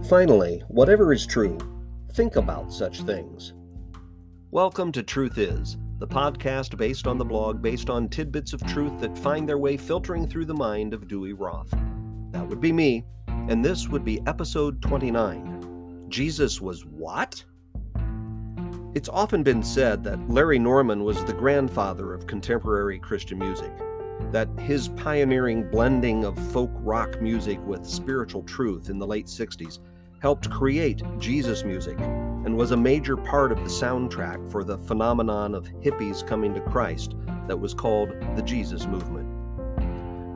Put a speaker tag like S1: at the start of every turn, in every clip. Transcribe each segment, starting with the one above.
S1: Finally, whatever is true, think about such things. Welcome to Truth Is, the podcast based on the blog based on tidbits of truth that find their way filtering through the mind of Dewey Roth. That would be me, and this would be episode 29. Jesus was what? It's often been said that Larry Norman was the grandfather of contemporary Christian music, that his pioneering blending of folk rock music with spiritual truth in the late 60s helped create Jesus music and was a major part of the soundtrack for the phenomenon of hippies coming to Christ that was called the Jesus movement.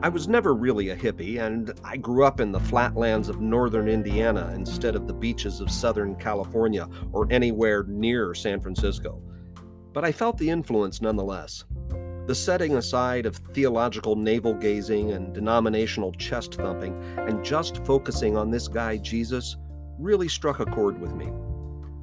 S1: I was never really a hippie, and I grew up in the flatlands of northern Indiana instead of the beaches of southern California or anywhere near San Francisco. But I felt the influence nonetheless. The setting aside of theological navel-gazing and denominational chest-thumping and just focusing on this guy Jesus really struck a chord with me.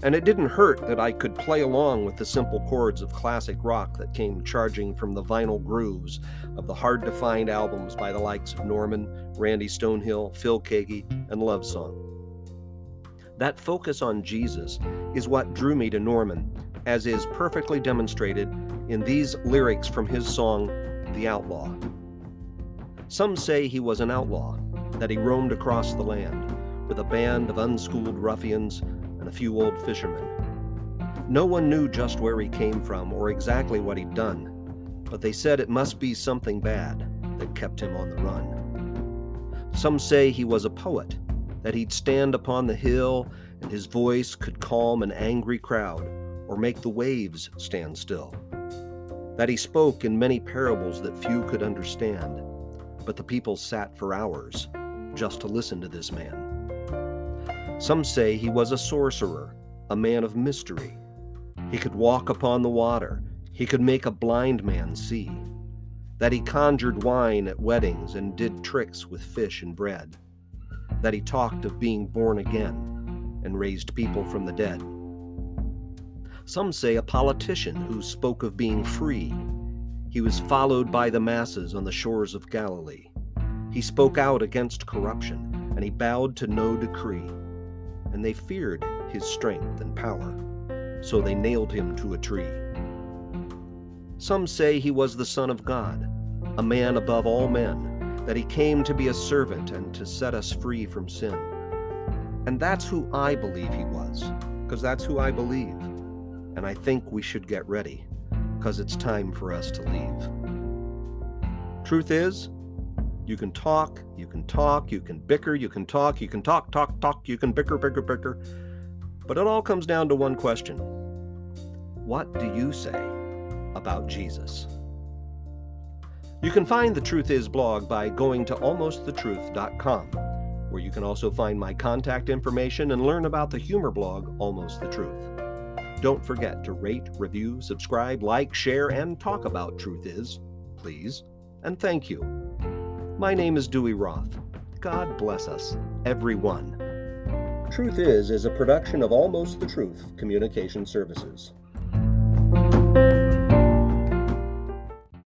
S1: And it didn't hurt that I could play along with the simple chords of classic rock that came charging from the vinyl grooves of the hard-to-find albums by the likes of Norman, Randy Stonehill, Phil Keaggy, and Love Song. That focus on Jesus is what drew me to Norman, as is perfectly demonstrated in these lyrics from his song, The Outlaw. Some say he was an outlaw, that he roamed across the land with a band of unschooled ruffians and a few old fishermen. No one knew just where he came from or exactly what he'd done, but they said it must be something bad that kept him on the run. Some say he was a poet, that he'd stand upon the hill and his voice could calm an angry crowd or make the waves stand still. That he spoke in many parables that few could understand, but the people sat for hours just to listen to this man. Some say he was a sorcerer, a man of mystery. He could walk upon the water. He could make a blind man see. That he conjured wine at weddings and did tricks with fish and bread. That he talked of being born again and raised people from the dead. Some say a politician who spoke of being free. He was followed by the masses on the shores of Galilee. He spoke out against corruption, and he bowed to no decree. And they feared his strength and power, so they nailed him to a tree. Some say he was the Son of God, a man above all men, that he came to be a servant and to set us free from sin. And that's who I believe he was, because that's who I believe. And I think we should get ready, because it's time for us to leave. Truth is, you can talk, you can bicker, you can talk, you can talk, you can bicker. But it all comes down to one question. What do you say about Jesus? You can find the Truth Is blog by going to almostthetruth.com, where you can also find my contact information and learn about the humor blog, Almost the Truth. Don't forget to rate, review, subscribe, like, share, and talk about Truth Is, please, and thank you. My name is Dewey Roth. God bless us, everyone. Truth Is a production of Almost the Truth Communication Services.